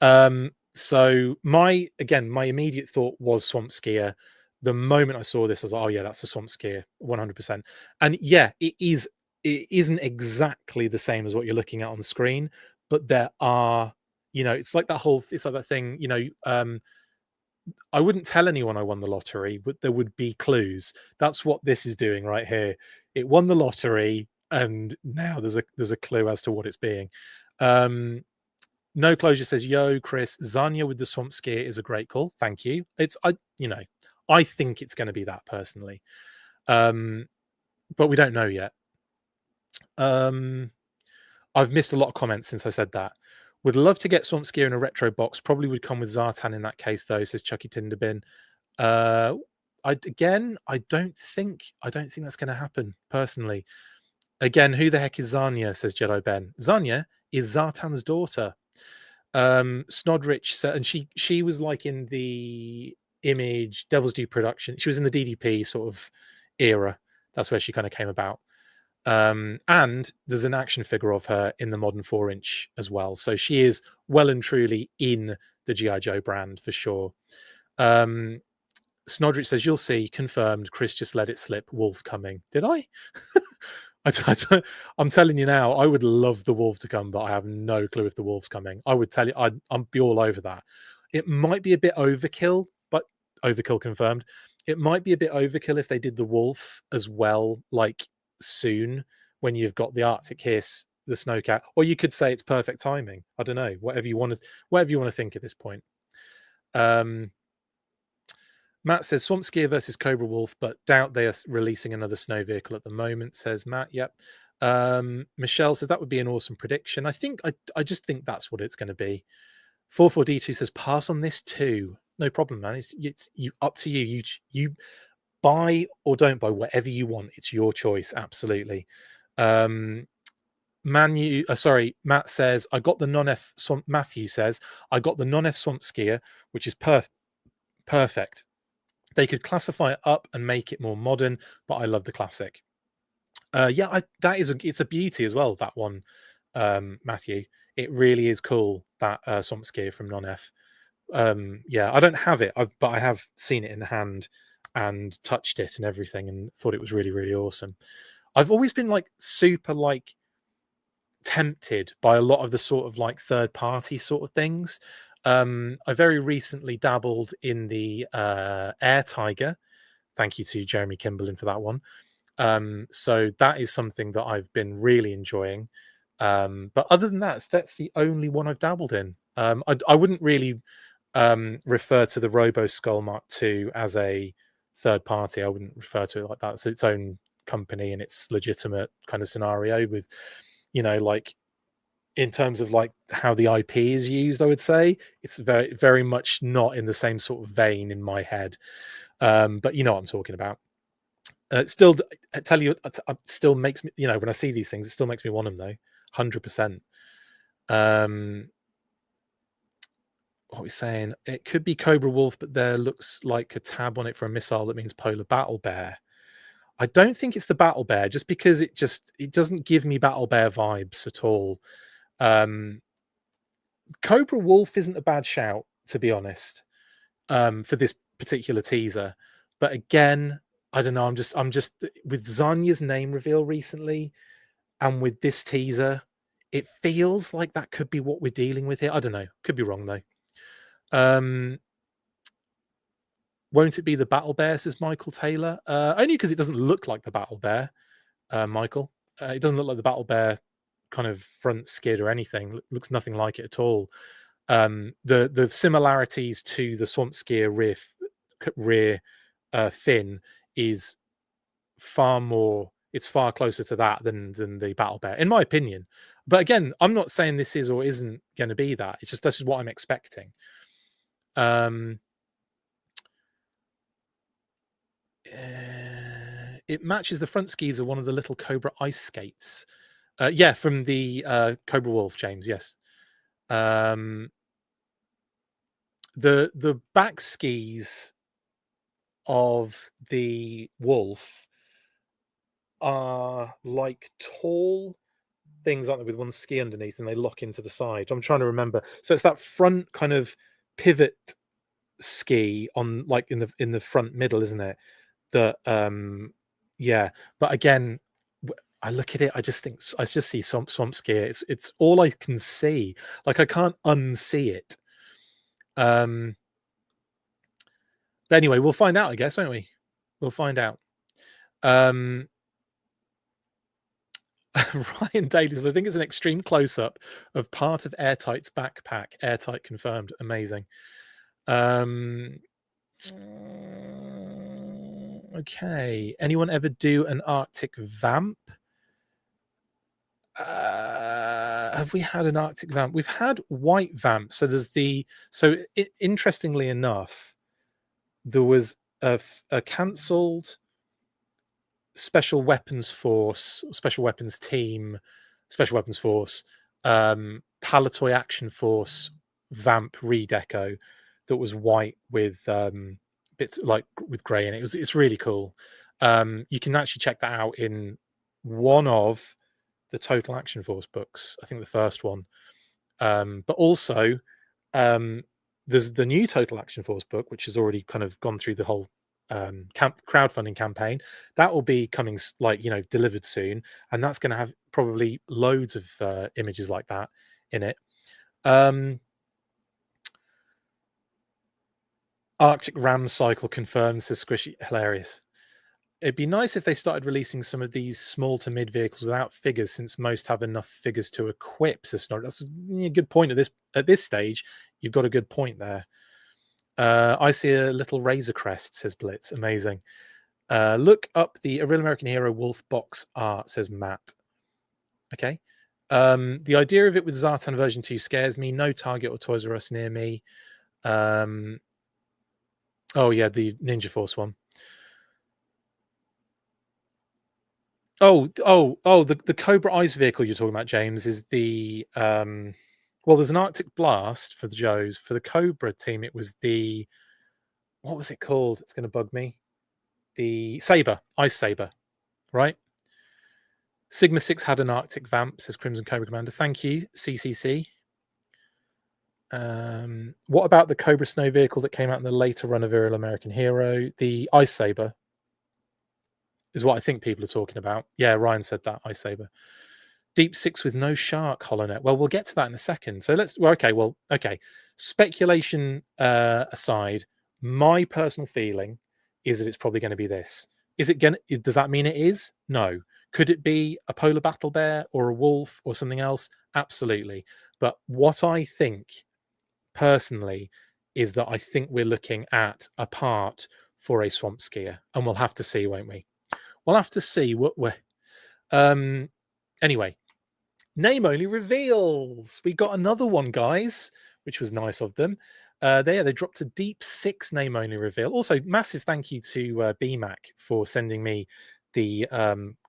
S1: So my immediate thought was Swamp Skier. The moment I saw this, I was like, oh yeah, that's a Swamp Skier, 100%. And yeah, it isn't exactly the same as what you're looking at on the screen, but there are, it's like that thing, I wouldn't tell anyone I won the lottery, but there would be clues. That's what this is doing right here. It won the lottery, and now there's a clue as to what it's being. No Closure says, yo, Chris, Zanya with the Swamp Skier is a great call. Thank you. I think it's going to be that personally. But we don't know yet. I've missed a lot of comments since I said that. Would love to get Swamp Skier in a retro box. Probably would come with Zartan in that case, though, says Chucky Tinderbin. again, I don't think that's going to happen personally. Again, who the heck is Zanya? Says Jedi Ben. Zanya is Zartan's daughter. Snodrich said, and she was like in the Image Devil's Due production. She was in the DDP sort of era. That's where she kind of came about. And there's an action figure of her in the modern 4-inch as well. So she is well and truly in the G.I. Joe brand for sure. Snodrich says, you'll see, confirmed. Chris just let it slip. Wolf coming. Did I? I'm telling you now, I would love the Wolf to come, but I have no clue if the Wolf's coming. I would tell you, I'd be all over that. It might be a bit overkill, but overkill confirmed. It might be a bit overkill if they did the Wolf as well, like soon, when you've got the Arctic Hiss, the Snowcat, or you could say it's perfect timing. I don't know, whatever you want to think at this point. Matt says Swamp Skier versus Cobra Wolf, but doubt they are releasing another snow vehicle at the moment, says Matt. Yep. Michelle says that would be an awesome prediction. I just think that's what it's going to be. 44D2 says pass on this too. No problem, man. It's you, up to you. You buy or don't buy whatever you want. It's your choice. Absolutely. Matt says I got the non-F swamp. Matthew says I got the non-F Swamp Skier, which is perfect. They could classify it up and make it more modern, but I love the classic. It's a beauty as well, that one, Matthew. It really is cool, that Swamp Skier from Non-F. I don't have it, but I have seen it in the hand and touched it and everything, and thought it was really, really awesome. I've always been like super like tempted by a lot of the sort of like third party sort of things. I very recently dabbled in the Air Tiger. Thank you to Jeremy Kimberlin for that one. So that is something that I've been really enjoying. But other than that, that's the only one I've dabbled in. I wouldn't really refer to the Robo Skull Mark II as a third party. I wouldn't refer to it like that. It's its own company and its legitimate kind of scenario with, like, in terms of like how the IP is used, I would say it's very, very much not in the same sort of vein in my head. But you know what I'm talking about. Still, I tell you, it still makes me, when I see these things, it still makes me want them though, 100%. What are we saying? It could be Cobra Wolf, but there looks like a tab on it for a missile that means Polar Battle Bear. I don't think it's the Battle Bear, just because it doesn't give me Battle Bear vibes at all. Cobra Wolf isn't a bad shout, to be honest, for this particular teaser. But again, I don't know. I'm just with Zanya's name reveal recently, and with this teaser, it feels like that could be what we're dealing with here. I don't know. Could be wrong though. Won't it be the Battle Bear? Says Michael Taylor. Only because it doesn't look like the Battle Bear, Michael. It doesn't look like the Battle Bear kind of front skid or anything. Looks nothing like it at all. The similarities to the Swamp Skier rear fin is far more. It's far closer to that than the Battle Bear, in my opinion. But again, I'm not saying this is or isn't going to be that. It's just this is what I'm expecting. It matches the front skis of one of the little Cobra ice skates. From the Cobra Wolf, James. Yes. The back skis of the Wolf are like tall things, aren't they, with one ski underneath, and they lock into the side. I'm trying to remember. So it's that front kind of pivot ski on, like, in the front middle, isn't it? That but again, I look at it, I just see Swamp Skier. It's all I can see. Like, I can't unsee it. But anyway, we'll find out, I guess, won't we? We'll find out. Ryan Daly says, I think it's an extreme close-up of part of Airtight's backpack. Airtight confirmed. Amazing. Okay. Anyone ever do an Arctic Vamp? Have we had an Arctic Vamp? We've had White Vamp. So there's interestingly enough, there was a cancelled special weapons force, special weapons team, special weapons force, Palatoy action force vamp redeco that was white with bits like with grey in it. It's really cool. You can actually check that out in one of the Total Action Force books. I think the first one. But also, there's the new Total Action Force book, which has already kind of gone through the whole crowdfunding campaign. That will be coming, delivered soon, and that's going to have probably loads of images like that in it. Arctic Ram cycle confirmed. This is squishy, hilarious. It'd be nice if they started releasing some of these small to mid vehicles without figures, since most have enough figures to equip. That's a good point at this stage. You've got a good point there. I see a little Razor Crest, says Blitz. Amazing. Look up the A Real American Hero Wolf box art, says Matt. Okay. The idea of it with Zartan version 2 scares me. No Target or Toys R Us near me. Oh yeah, the Ninja Force one. The Cobra Ice vehicle you're talking about, James, is the well, there's an Arctic Blast for the Joes. For the Cobra team, it was the, what was it called? It's going to bug me. The Saber, Ice Saber, right? Sigma 6 had an Arctic Vamp, says Crimson Cobra Commander. Thank you, CCC. What about the Cobra Snow vehicle that came out in the later run of Real American Hero? The Ice Saber is what I think people are talking about. Yeah, Ryan said that, Ice Saber. Deep Six with no shark, HoloNet. Well, we'll get to that in a second. So okay. Speculation aside, my personal feeling is that it's probably going to be this. Does that mean it is? No. Could it be a polar battle bear or a wolf or something else? Absolutely. But what I think personally is that I think we're looking at a part for a swamp skier, and we'll have to see, won't we? We'll have to see what we're. Anyway, name only reveals. We got another one, guys, which was nice of them. They dropped a Deep Six name only reveal. Also, massive thank you to BMAC for sending me the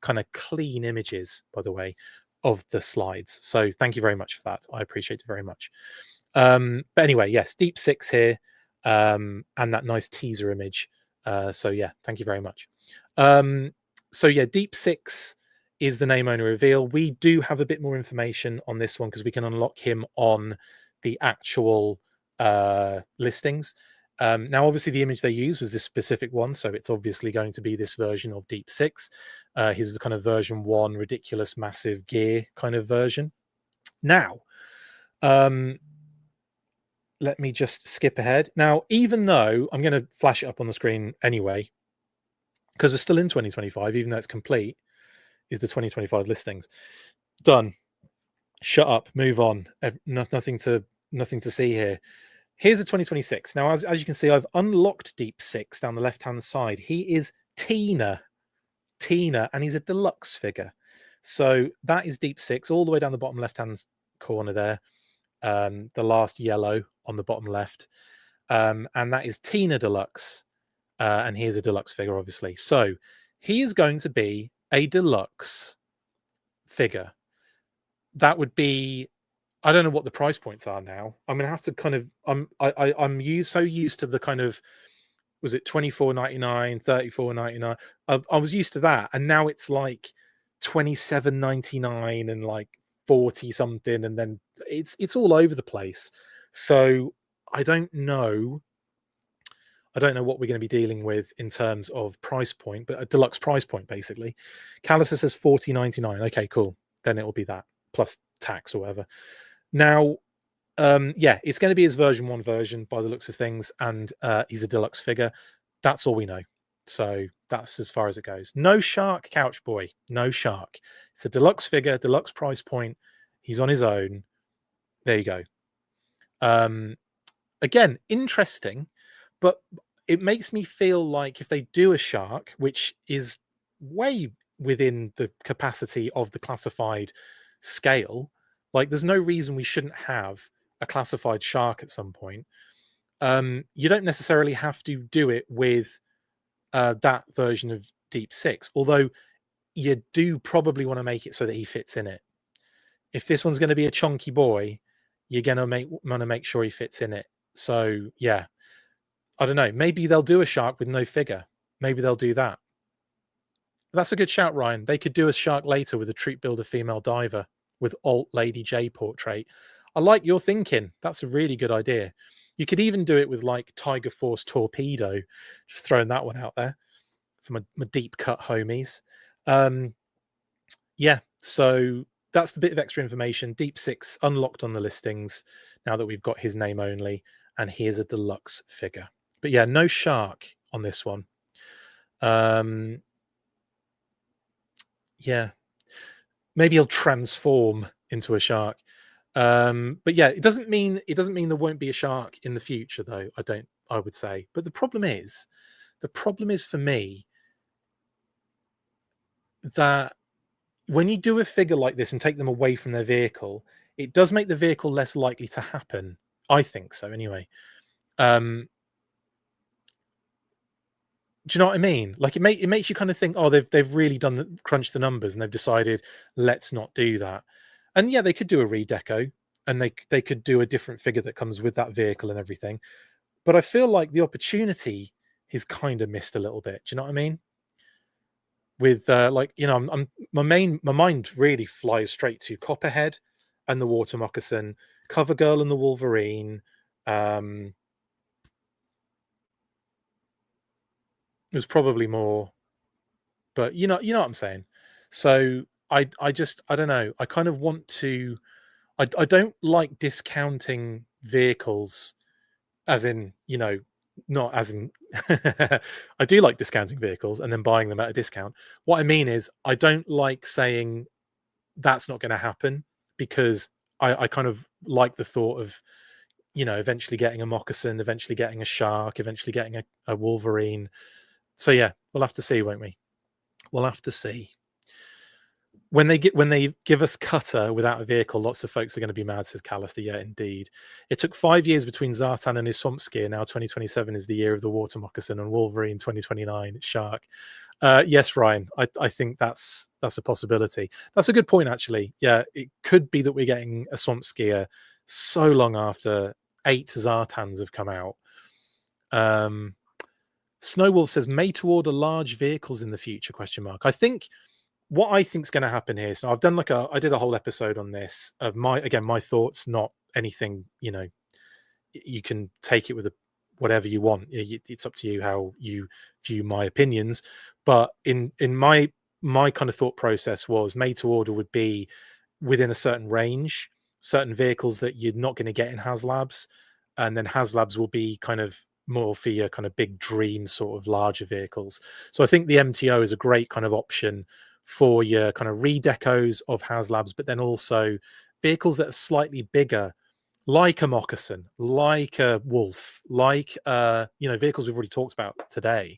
S1: kind of clean images, by the way, of the slides. So thank you very much for that. I appreciate it very much. But anyway, yes, Deep Six here, and that nice teaser image. So yeah, thank you very much. So yeah, Deep Six is the name owner reveal. We do have a bit more information on this one because we can unlock him on the actual listings. Now, obviously, the image they used was this specific one, so it's obviously going to be this version of Deep Six. He's the kind of version 1, ridiculous, massive gear kind of version. Now, let me just skip ahead. Now, even though I'm going to flash it up on the screen anyway, because we're still in 2025, even though it's complete, is the 2025 listings. Done. Shut up. Move on. Nothing to see here. Here's a 2026. Now, as you can see, I've unlocked Deep Six down the left-hand side. He is Tina, and he's a deluxe figure. So that is Deep Six all the way down the bottom left-hand corner there. The last yellow on the bottom left. And that is Tina Deluxe. And here's a deluxe figure, obviously. So he is going to be a deluxe figure. That would be, I don't know what the price points are now. I'm gonna have to kind of, I'm so used to the kind of, was it $24.99, $34.99? I was used to that, and now it's like $27.99 and like 40 something, and then it's all over the place. So I don't know what we're going to be dealing with in terms of price point, but a deluxe price point basically. Callister says $40.99. Okay, cool. Then it will be that plus tax or whatever. Now, yeah, it's going to be his version 1 version by the looks of things, and he's a deluxe figure. That's all we know. So that's as far as it goes. No shark, Couch Boy. No shark. It's a deluxe figure, deluxe price point. He's on his own. There you go. Again, interesting, but it makes me feel like if they do a shark, which is way within the capacity of the classified scale, like there's no reason we shouldn't have a classified shark at some point. You don't necessarily have to do it with that version of Deep Six. Although you do probably want to make it so that he fits in it. If this one's going to be a chunky boy, you're going to want to make sure he fits in it. So yeah, I don't know. Maybe they'll do a shark with no figure. Maybe they'll do that. That's a good shout, Ryan. They could do a shark later with a Troop Builder female diver with alt Lady J portrait. I like your thinking. That's a really good idea. You could even do it with like Tiger Force Torpedo. Just throwing that one out there for my deep cut homies. Yeah, so that's the bit of extra information. Deep Six unlocked on the listings now that we've got his name only, and here's a deluxe figure. But yeah, no shark on this one. Yeah, maybe he'll transform into a shark. But yeah, it doesn't mean there won't be a shark in the future, though. I would say. But the problem is for me that when you do a figure like this and take them away from their vehicle, it does make the vehicle less likely to happen. I think so, anyway. Do you know what I mean? Like it makes you kind of think, oh, they've really crunched the numbers and they've decided let's not do that. And yeah, they could do a redeco and they could do a different figure that comes with that vehicle and everything. But I feel like the opportunity is kind of missed a little bit. Do you know what I mean? With like, you know, my mind really flies straight to Copperhead and the Water Moccasin, Covergirl and the Wolverine. There's probably more, but you know what I'm saying. So I don't know. I kind of want to. I don't like discounting vehicles, as in, you know, not as in. I do like discounting vehicles and then buying them at a discount. What I mean is, I don't like saying that's not going to happen, because I kind of like the thought of, you know, eventually getting a moccasin, eventually getting a shark, eventually getting a Wolverine. So yeah, we'll have to see, won't we? We'll have to see. When they give us Cutter without a vehicle, lots of folks are going to be mad, says Callister. Yeah, indeed. It took 5 years between Zartan and his swamp skier. Now 2027 is the year of the water moccasin, and Wolverine 2029 shark. Yes, Ryan, I think that's a possibility. That's a good point, actually. Yeah, it could be that we're getting a swamp skier so long after 8 Zartans have come out. Snowwolf says, "May to order large vehicles in the future?" Question mark. I think what I think is going to happen here. So I've done I did a whole episode on this of my thoughts, not anything. You know, you can take it with whatever you want. It's up to you how you view my opinions. But in my kind of thought process was, made to order would be within a certain range, certain vehicles that you're not going to get in HasLabs, and then HasLabs will be kind of more for your kind of big dream sort of larger vehicles. So I think the MTO is a great kind of option for your kind of redecos of HasLabs, but then also vehicles that are slightly bigger, like a moccasin, like a wolf, like you know, vehicles we've already talked about today.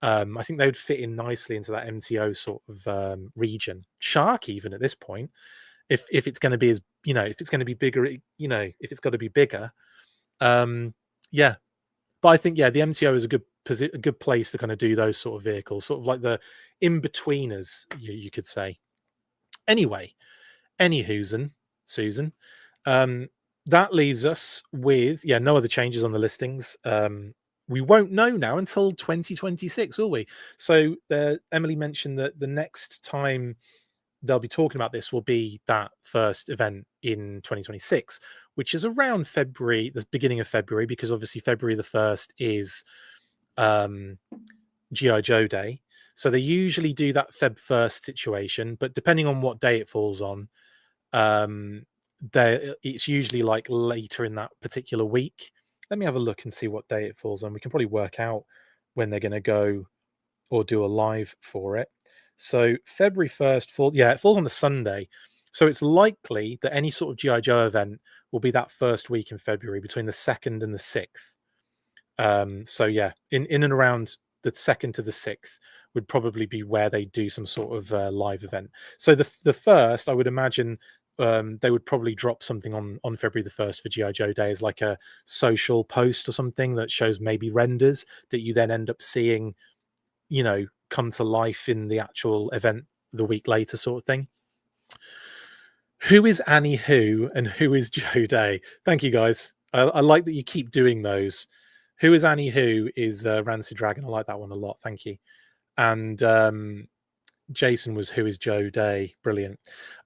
S1: I think they would fit in nicely into that MTO sort of region. Shark, even at this point, if it's going to be, as you know, if it's going to be bigger, you know, if it's got to be bigger, yeah. But I think, yeah, the MTO is a good place to kind of do those sort of vehicles, sort of like the in-betweeners, you could say. Anyway, Susan, that leaves us with, yeah, no other changes on the listings. We won't know now until 2026, will we? So Emily mentioned that the next time they'll be talking about this will be that first event in 2026, which is around February, the beginning of February, because obviously February the 1st is GI Joe Day. So they usually do that Feb 1st situation, but depending on what day it falls on, it's usually like later in that particular week. Let me have a look and see what day it falls on. We can probably work out when they're going to go or do a live for it. So February 1st it falls on the Sunday. So it's likely that any sort of GI Joe event will be that first week in February, between the 2nd and the 6th. So yeah, in and around the 2nd to the 6th would probably be where they do some sort of live event. So the first, I would imagine, they would probably drop something on February the 1st for GI Joe Day as like a social post or something that shows maybe renders that you then end up seeing you know, come to life in the actual event the week later, sort of thing. Who is Annie Who and who is Joe Day? Thank you, guys. I like that you keep doing those. Who is Annie Who is Rancid Dragon. I like that one a lot. Thank you. And Jason was Who is Joe Day. Brilliant.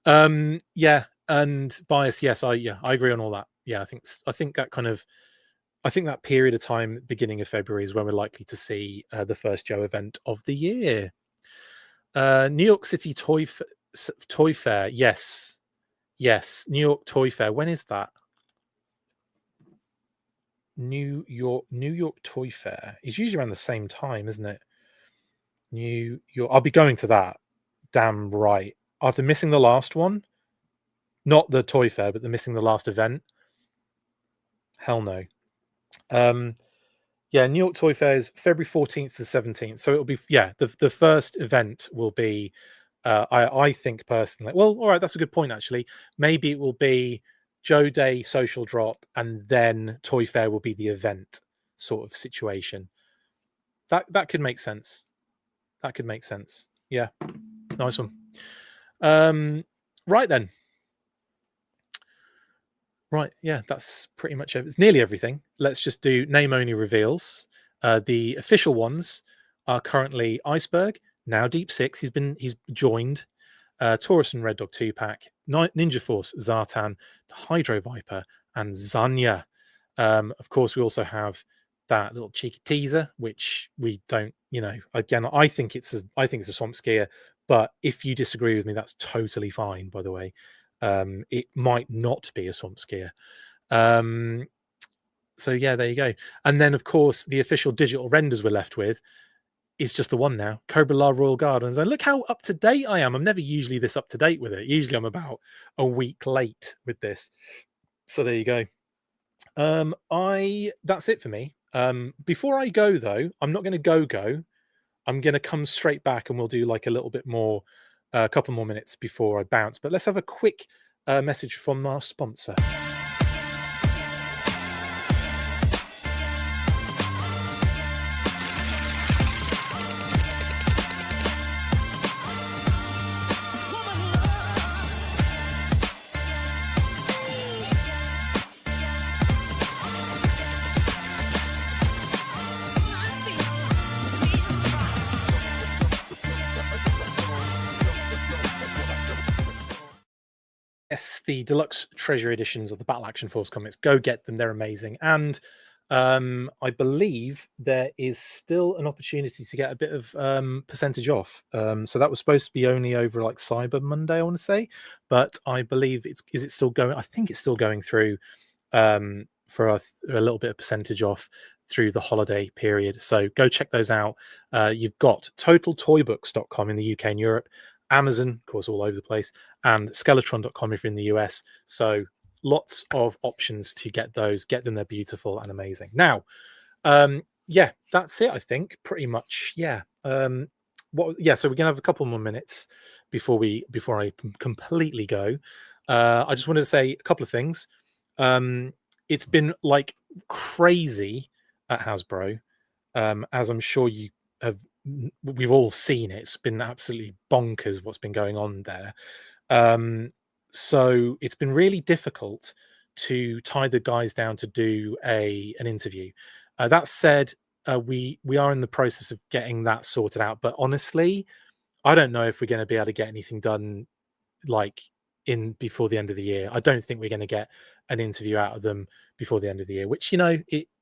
S1: Yeah, and Bias. Yes, I agree on all that. Yeah, I think that period of time, beginning of February, is when we're likely to see the first Joe event of the year. New York City Toy Fair. Yes, New York Toy Fair. When is that? New York Toy Fair. It's usually around the same time, isn't it? New York. I'll be going to that. Damn right. After missing the last one, not the Toy Fair, but missing the last event. Hell no. Yeah, New York Toy Fair is February 14th to the 17th. So it'll be, yeah, the first event will be, I think personally, well, all right, that's a good point, actually. Maybe it will be Joe Day social drop, and then Toy Fair will be the event sort of situation. That could make sense. That could make sense. Yeah, nice one. Right then. Right, yeah, that's pretty much nearly everything. Let's just do name only reveals. The official ones are currently Iceberg, now Deep Six. He's joined. Taurus and Red Dog 2-pack, Ninja Force, Zartan, the Hydro Viper, and Zanya. Of course, we also have that little cheeky teaser, which we don't, you know, again, I think it's a swamp skier, but if you disagree with me, that's totally fine, by the way. It might not be a swamp skier. So yeah, there you go. And then of course the official digital renders we're left with is just the one now, Cobra La Royal Gardens. And look how up to date I am. I'm never usually this up to date with it. Usually I'm about a week late with this. So there you go. That's it for me. Before I go though, I'm not going to go. I'm going to come straight back and we'll do like a little bit more, a couple more minutes before I bounce. But let's have a quick message from our sponsor. Yes, the deluxe treasury editions of the Battle Action Force comics. Go get them; they're amazing. And I believe there is still an opportunity to get a bit of percentage off. So that was supposed to be only over like Cyber Monday, I want to say, but I believe is it still going? I think it's still going through for a little bit of percentage off through the holiday period. So go check those out. You've got TotalToyBooks.com in the UK and Europe. Amazon, of course, all over the place, and Skeletron.com if you're in the US. So lots of options to get those. Get them; they're beautiful and amazing. Now, yeah, that's it. I think pretty much. Yeah. So we're gonna have a couple more minutes before I completely go. I just wanted to say a couple of things. It's been like crazy at Hasbro, as I'm sure you have. We've all seen it. It's been absolutely bonkers what's been going on there. So it's been really difficult to tie the guys down to do an interview. That said, we are in the process of getting that sorted out. But honestly, I don't know if we're going to be able to get anything done like before the end of the year. I don't think we're going to get an interview out of them before the end of the year, which, you know,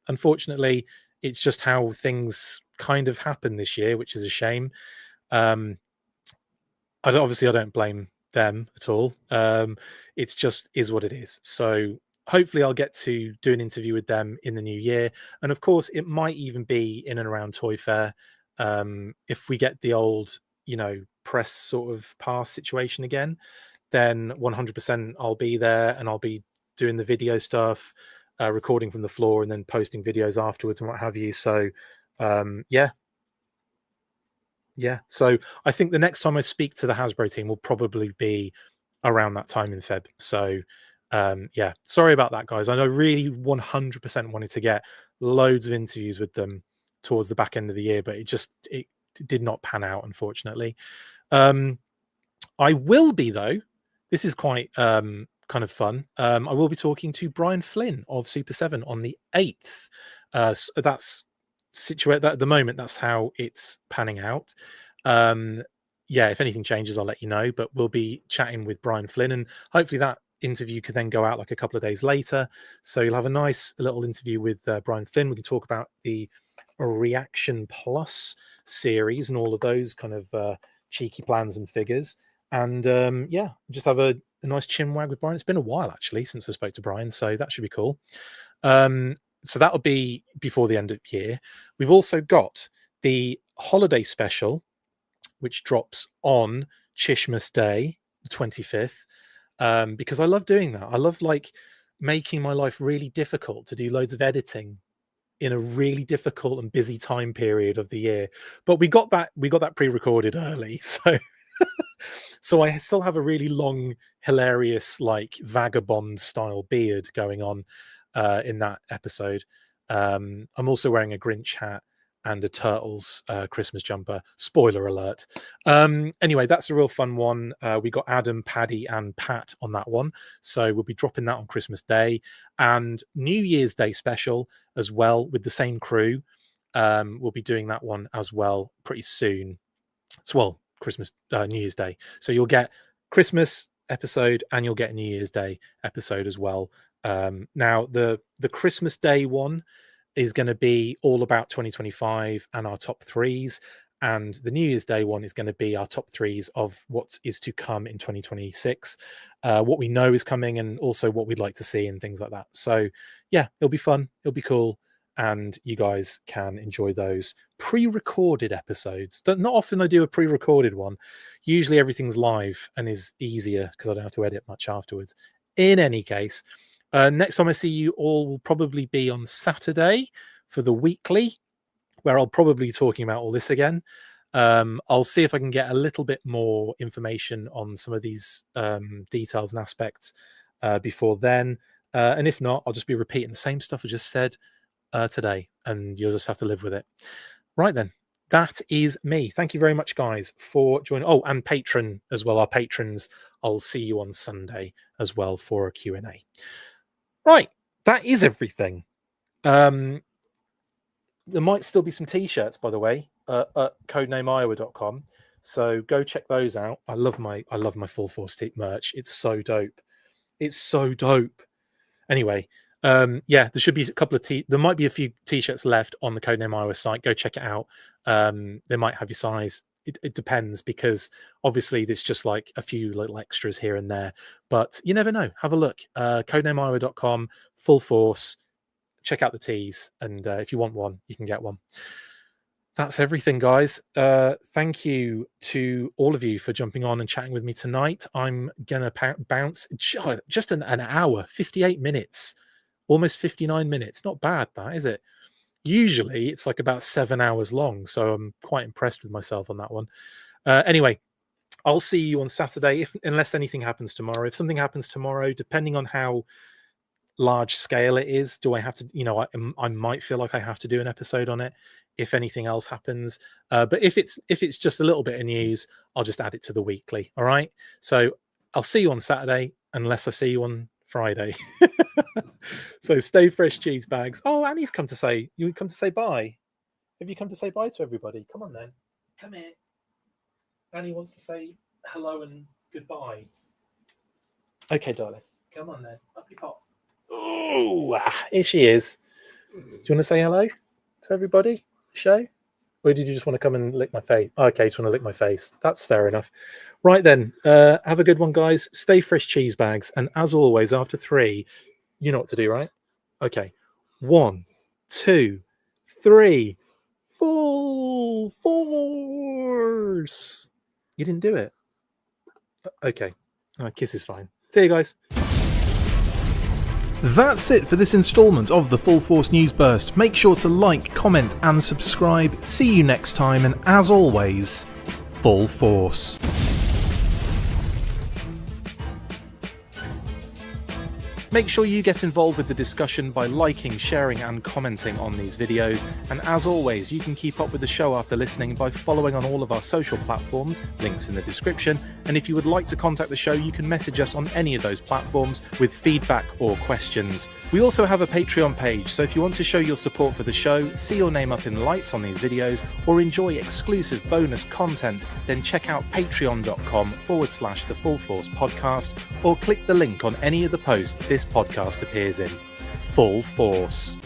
S1: unfortunately, it's just how things kind of happen this year, which is a shame. Obviously I don't blame them at all. It's just is what it is. So hopefully I'll get to do an interview with them in the new year. And of course, it might even be in and around Toy Fair. If we get the old, you know, press sort of pass situation again, then 100% I'll be there and I'll be doing the video stuff, recording from the floor and then posting videos afterwards and what have you. So yeah. So I think the next time I speak to the Hasbro team will probably be around that time in Feb. So yeah, sorry about that, guys. I know really 100% wanted to get loads of interviews with them towards the back end of the year, but did not pan out, unfortunately. I will be, though. This is quite kind of fun. I will be talking to Brian Flynn of Super 7 on the 8th. So that's situated at the moment. That's how it's panning out. Yeah, if anything changes, I'll let you know. But we'll be chatting with Brian Flynn, and hopefully that interview could then go out like a couple of days later. So you'll have a nice little interview with Brian Flynn. We can talk about the Reaction Plus series and all of those kind of cheeky plans and figures. And yeah, just have a nice chinwag with Brian. It's been a while actually since I spoke to Brian, so that should be cool. So that'll be before the end of the year. We've also got the holiday special, which drops on H.I.S.S Day, the 25th, because I love doing that. I love like making my life really difficult to do loads of editing in a really difficult and busy time period of the year. But we got that pre-recorded early, so I still have a really long, hilarious, like vagabond style beard going on in that episode. I'm also wearing a Grinch hat and a Turtles Christmas jumper. Spoiler alert. Anyway, that's a real fun one. We got Adam, Paddy, and Pat on that one. So we'll be dropping that on Christmas Day. And New Year's Day special as well with the same crew. We'll be doing that one as well pretty soon. So, well, Christmas, New Year's Day. So you'll get Christmas episode and you'll get a New Year's Day episode as well. Now, the Christmas Day one is going to be all about 2025 and our top threes. And the New Year's Day one is going to be our top threes of what is to come in 2026, what we know is coming, and also what we'd like to see and things like that. So yeah, it'll be fun. It'll be cool. And you guys can enjoy those pre-recorded episodes. Not often I do a pre-recorded one. Usually everything's live and is easier because I don't have to edit much afterwards. In any case, next time I see you all will probably be on Saturday for the weekly, where I'll probably be talking about all this again. I'll see if I can get a little bit more information on some of these details and aspects before then. And if not, I'll just be repeating the same stuff I just said today, and you'll just have to live with it. Right then, that is me. Thank you very much, guys, for joining. Oh, and patron as well. Our patrons, I'll see you on Sunday as well for a Q&A. Right, that is everything. There might still be some t-shirts, by the way, at codenameiowa.com. So go check those out. I love my Full Force merch. It's so dope. It's so dope. Anyway, yeah, there should be a couple of there might be a few t-shirts left on the Codename Iowa site. Go check it out. They might have your size. It depends, because obviously there's just like a few little extras here and there, but you never know. Have a look. Codenameiowa.com, Full Force. Check out the tees, and if you want one, you can get one. That's everything, guys. Thank you to all of you for jumping on and chatting with me tonight. I'm gonna bounce just an hour, 58 minutes, almost 59 minutes. Not bad, that, is it? Usually it's like about 7 hours long, so I'm quite impressed with myself on that one. Anyway, I'll see you on Saturday, unless anything happens tomorrow. If something happens tomorrow, depending on how large scale it is, do I have to, I might feel like I have to do an episode on it if anything else happens. But if it's just a little bit of news, I'll just add it to the weekly. All right. So I'll see you on Saturday, unless I see you on Friday. So stay fresh, cheese bags. Oh, Annie's come to say bye. Have you come to say bye to everybody? Come on then. Come here. Annie wants to say hello and goodbye. Okay, darling. Come on then. Up you pop. Oh, here she is. Do you want to say hello to everybody? Show? Or did you just want to come and lick my face? Okay, just want to lick my face. That's fair enough. Right then, have a good one, guys. Stay fresh, cheese bags. And as always, after 3, you know what to do, right? Okay. 1, 2, 3. Full force. You didn't do it. Okay. Kiss is fine. See you guys. That's it for this instalment of the Full Force News Burst. Make sure to like, comment and subscribe. See you next time, and as always, Full Force. Make sure you get involved with the discussion by liking, sharing and commenting on these videos. And as always, you can keep up with the show after listening by following on all of our social platforms, links in the description. And if you would like to contact the show, you can message us on any of those platforms with feedback or questions. We also have a Patreon page, so if you want to show your support for the show, see your name up in lights on these videos, or enjoy exclusive bonus content, then check out patreon.com/The Full Force Podcast, or click the link on any of the posts this podcast appears in. Full Force.